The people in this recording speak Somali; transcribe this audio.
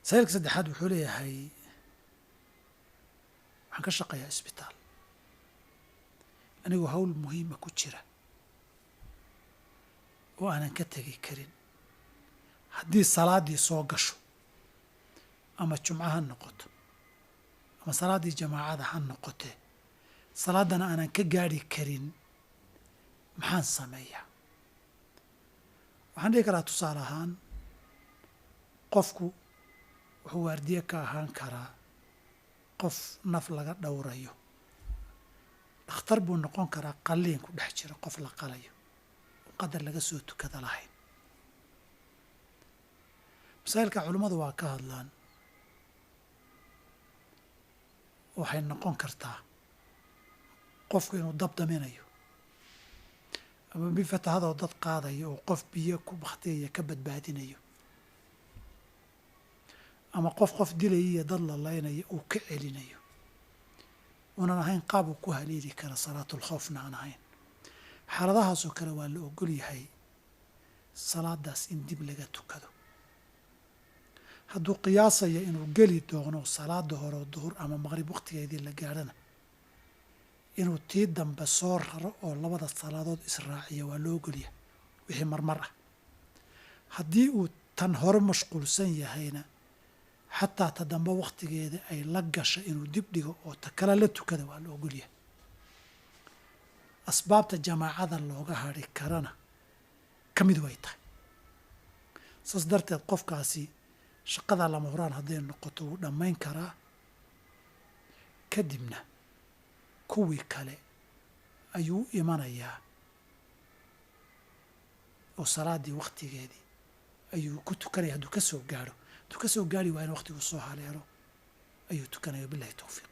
saylka saddexaad wuxuu leeyahay waxaan ka shaqeeyaa isbitaal anigoo hawl muhiima ku jira oo aanan ka tegi karin haddii salaaddii soo gasho ama jumco ha noqoto ama salaaddii jamaacada ha noqotee salaaddana aanan ka gaadhi karin maxaan sameeyaa waxaan dhihi karaa tusaale ahaan qofku wuxuu waardiye ka ahaan karaa qof naf laga dhowrayo dhakhtar buu noqon karaa qalliin ku dhex jira qof la qalayo oo qadar laga soo tukada lahayn masaa'ilka culimmadu waa ka hadlaan waxay noqon kartaa qofku inuu dab daminayo ama bifatahadoo dad qaadayo oo qof biyo ku bakhtiyaya ka badbaadinayo ama qof dilaya iyo dad lalaynaya uu ka celinayo unan ahayn qaab uu ku haleeli kara salaatul khawfna aan ahayn xaaladahaasoo kale waa la ogol yahay salaadaas in dib laga tukado hadduu qiyaasayo inuu geli doono salaada hore oo duhur ama maqrib wakhtigeedii la gaadhana inuu tii dambe soo raro oo labada salaadood israaciya waa loo ogolyahay wixii marmar ah haddii uu tan hore mashquulsan yahayna xataa ta dambe wakhtigeeda ay la gasho inuu dib dhigo oo ta kale la tukada waa la ogolyahay asbaabta jamaacada looga hadhi karana ka mid way tahay saas darteed qofkaasi shaqada lama huraan hadday noqoto wuu dhammayn karaa kadibna kuwii kale ayuu imanayaa oo salaaddii wakhtigeedii ayuu ku tukanaya hadduu ka soo gaadho hadduu ka soo gaadhi waa in wakhtigu soo haleelo ayuu tukanaya billahi tawfiiq